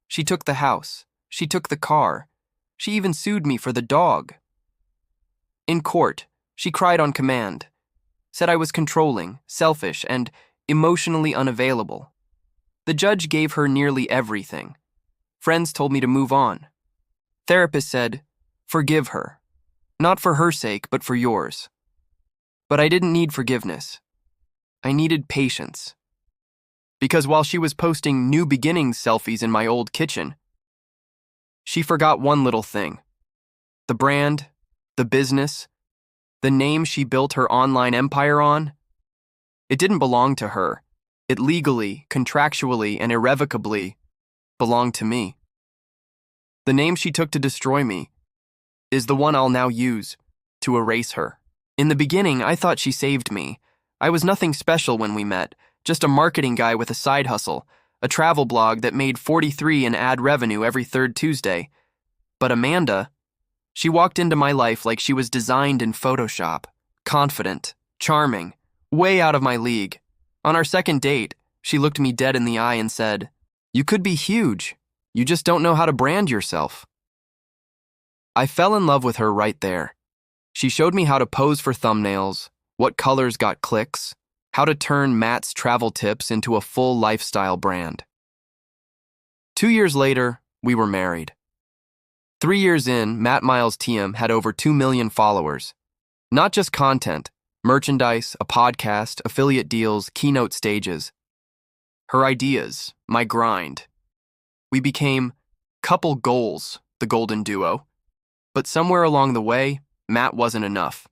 She took the house. She took the car. She even sued me for the dog. In court, she cried on command, said I was controlling, selfish, and emotionally unavailable. The judge gave her nearly everything. Friends told me to move on. Therapist said, forgive her. Not for her sake, but for yours. But I didn't need forgiveness. I needed patience. Because while she was posting new beginnings selfies in my old kitchen, she forgot one little thing. The brand, the business, the name she built her online empire on, it didn't belong to her. It legally, contractually, and irrevocably belonged to me. The name she took to destroy me is the one I'll now use to erase her. In the beginning, I thought she saved me. I was nothing special when we met, just a marketing guy with a side hustle, a travel blog that made 43 in ad revenue every third Tuesday. But Amanda, she walked into my life like she was designed in Photoshop, confident, charming, way out of my league. On our second date, she looked me dead in the eye and said, "You could be huge. You just don't know how to brand yourself." I fell in love with her right there. She showed me how to pose for thumbnails, what colors got clicks, how to turn Matt's travel tips into a full lifestyle brand. 2 years later, we were married. 3 years in, Matt Miles TM had over 2 million followers. Not just content, merchandise, a podcast, affiliate deals, keynote stages. Her ideas, my grind. We became couple goals, the golden duo. But somewhere along the way, Matt wasn't enough.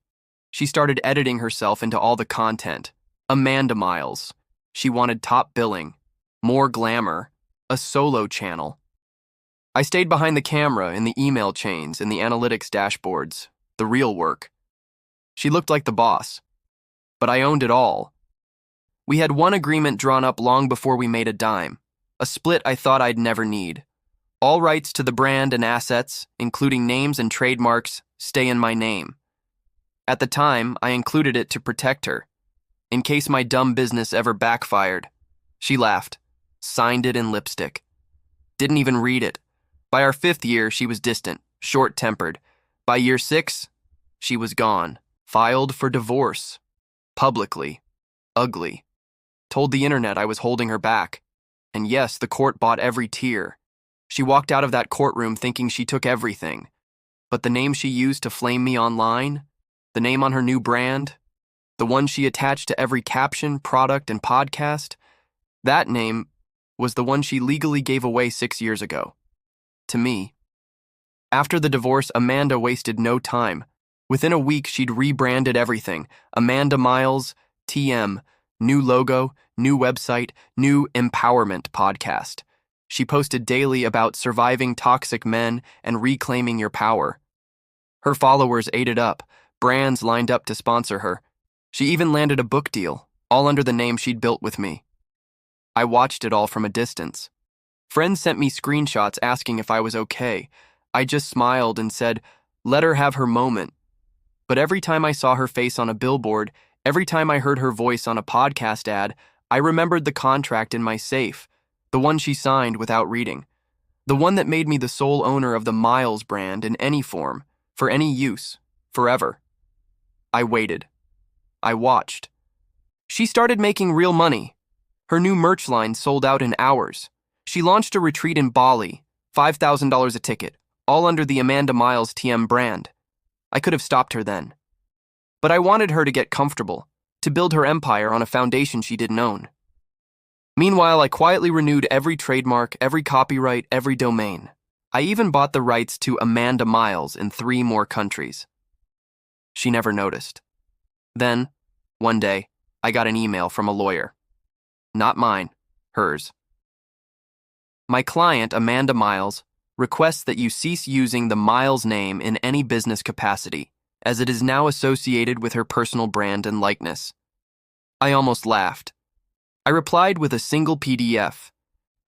She started editing herself into all the content. Amanda Miles. She wanted top billing, more glamour, a solo channel. I stayed behind the camera in the email chains and the analytics dashboards, the real work. She looked like the boss, but I owned it all. We had one agreement drawn up long before we made a dime, a split I thought I'd never need. All rights to the brand and assets, including names and trademarks, stay in my name. At the time, I included it to protect her, in case my dumb business ever backfired. She laughed, signed it in lipstick. Didn't even read it. By our 5th year, she was distant, short-tempered. By year 6, she was gone. Filed for divorce. Publicly. Ugly. Told the internet I was holding her back. And yes, the court bought every tear. She walked out of that courtroom thinking she took everything. But the name she used to flame me online, the name on her new brand, the one she attached to every caption, product, and podcast, that name was the one she legally gave away 6 years ago. To me. After the divorce, Amanda wasted no time. Within a week, she'd rebranded everything. Amanda Miles, TM, new logo, new website, new empowerment podcast. She posted daily about surviving toxic men and reclaiming your power. Her followers ate it up. Brands lined up to sponsor her. She even landed a book deal, all under the name she'd built with me. I watched it all from a distance. Friends sent me screenshots asking if I was okay. I just smiled and said, let her have her moment. But every time I saw her face on a billboard, every time I heard her voice on a podcast ad, I remembered the contract in my safe, the one she signed without reading, the one that made me the sole owner of the Miles brand in any form, for any use, forever. I waited. I watched. She started making real money. Her new merch line sold out in hours. She launched a retreat in Bali, $5,000 a ticket, all under the Amanda Miles TM brand. I could have stopped her then. But I wanted her to get comfortable, to build her empire on a foundation she didn't own. Meanwhile, I quietly renewed every trademark, every copyright, every domain. I even bought the rights to Amanda Miles in 3 more countries. She never noticed. Then, one day, I got an email from a lawyer. Not mine, hers. My client, Amanda Miles, requests that you cease using the Miles name in any business capacity, as it is now associated with her personal brand and likeness. I almost laughed. I replied with a single PDF,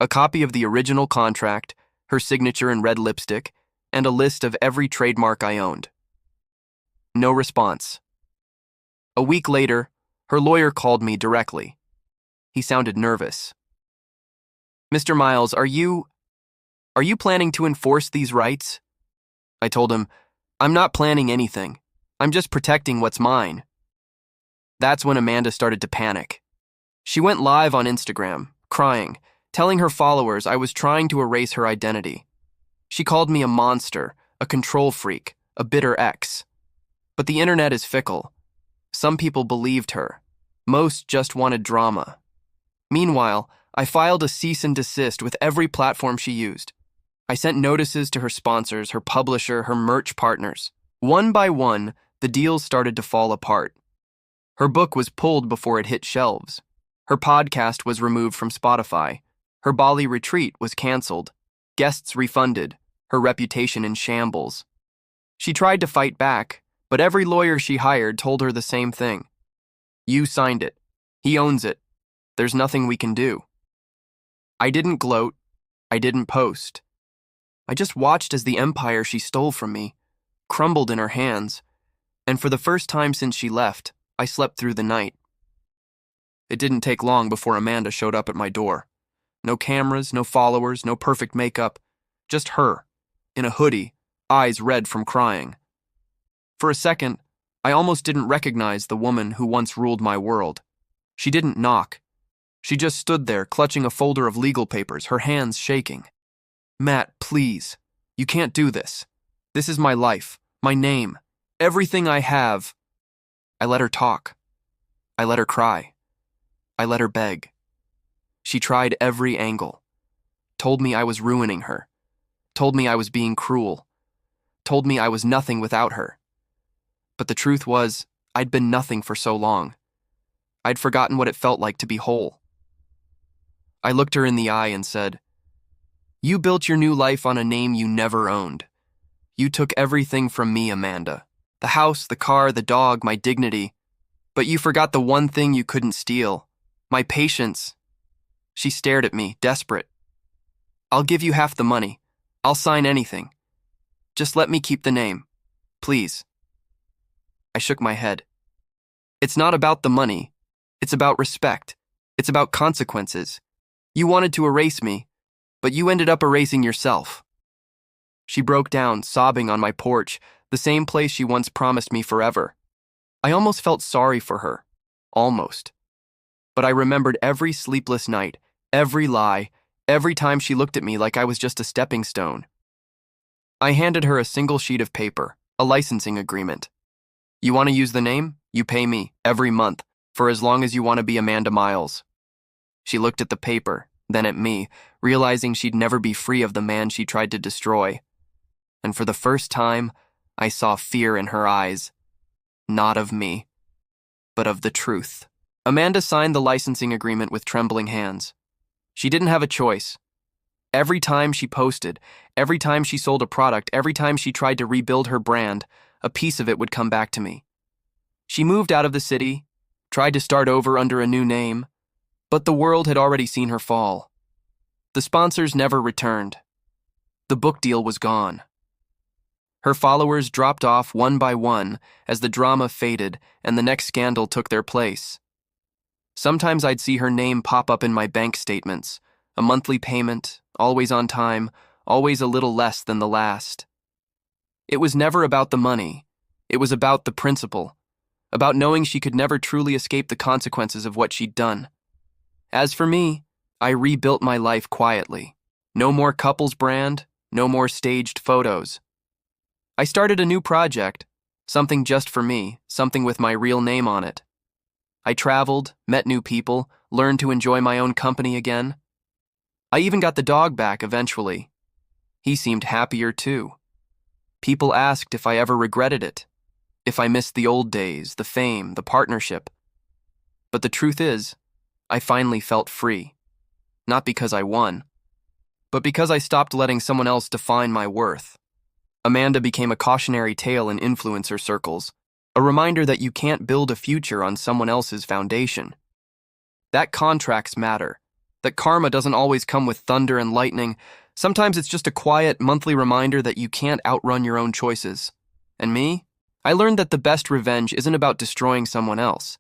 a copy of the original contract, her signature in red lipstick, and a list of every trademark I owned. No response. A week later, her lawyer called me directly. He sounded nervous. "Mr. Miles, are you..." Are you planning to enforce these rights? I told him, I'm not planning anything. I'm just protecting what's mine. That's when Amanda started to panic. She went live on Instagram, crying, telling her followers I was trying to erase her identity. She called me a monster, a control freak, a bitter ex. But the internet is fickle. Some people believed her. Most just wanted drama. Meanwhile, I filed a cease and desist with every platform she used. I sent notices to her sponsors, her publisher, her merch partners. One by one, the deals started to fall apart. Her book was pulled before it hit shelves. Her podcast was removed from Spotify. Her Bali retreat was canceled. Guests refunded. Her reputation in shambles. She tried to fight back, but every lawyer she hired told her the same thing. You signed it. He owns it. There's nothing we can do. I didn't gloat. I didn't post. I just watched as the empire she stole from me crumbled in her hands, and for the first time since she left, I slept through the night. It didn't take long before Amanda showed up at my door. No cameras, no followers, no perfect makeup, just her, in a hoodie, eyes red from crying. For a second, I almost didn't recognize the woman who once ruled my world. She didn't knock. She just stood there, clutching a folder of legal papers, her hands shaking. Matt, please. You can't do this. This is my life, my name, everything I have. I let her talk. I let her cry. I let her beg. She tried every angle. Told me I was ruining her. Told me I was being cruel. Told me I was nothing without her. But the truth was, I'd been nothing for so long. I'd forgotten what it felt like to be whole. I looked her in the eye and said, You built your new life on a name you never owned. You took everything from me, Amanda. The house, the car, the dog, my dignity. But you forgot the one thing you couldn't steal. My patience. She stared at me, desperate. I'll give you half the money. I'll sign anything. Just let me keep the name. Please. I shook my head. It's not about the money. It's about respect. It's about consequences. You wanted to erase me, but you ended up erasing yourself. She broke down, sobbing on my porch, the same place she once promised me forever. I almost felt sorry for her. Almost. But I remembered every sleepless night, every lie, every time she looked at me like I was just a stepping stone. I handed her a single sheet of paper, a licensing agreement. You want to use the name? You pay me, every month, for as long as you want to be Amanda Miles. She looked at the paper, then at me, realizing she'd never be free of the man she tried to destroy. And for the first time, I saw fear in her eyes. Not of me, but of the truth. Amanda signed the licensing agreement with trembling hands. She didn't have a choice. Every time she posted, every time she sold a product, every time she tried to rebuild her brand, a piece of it would come back to me. She moved out of the city, tried to start over under a new name, but the world had already seen her fall. The sponsors never returned. The book deal was gone. Her followers dropped off one by one as the drama faded and the next scandal took their place. Sometimes I'd see her name pop up in my bank statements, a monthly payment, always on time, always a little less than the last. It was never about the money. It was about the principle, about knowing she could never truly escape the consequences of what she'd done. As for me, I rebuilt my life quietly. No more couples brand, no more staged photos. I started a new project, something just for me, something with my real name on it. I traveled, met new people, learned to enjoy my own company again. I even got the dog back eventually. He seemed happier too. People asked if I ever regretted it, if I missed the old days, the fame, the partnership. But the truth is, I finally felt free. Not because I won, but because I stopped letting someone else define my worth. Amanda became a cautionary tale in influencer circles, a reminder that you can't build a future on someone else's foundation. That contracts matter, that karma doesn't always come with thunder and lightning. Sometimes it's just a quiet, monthly reminder that you can't outrun your own choices. And me? I learned that the best revenge isn't about destroying someone else.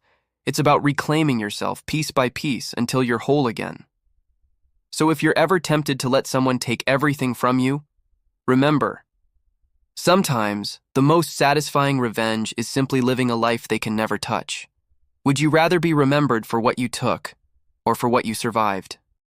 It's about reclaiming yourself piece by piece until you're whole again. So if you're ever tempted to let someone take everything from you, remember, sometimes the most satisfying revenge is simply living a life they can never touch. Would you rather be remembered for what you took or for what you survived?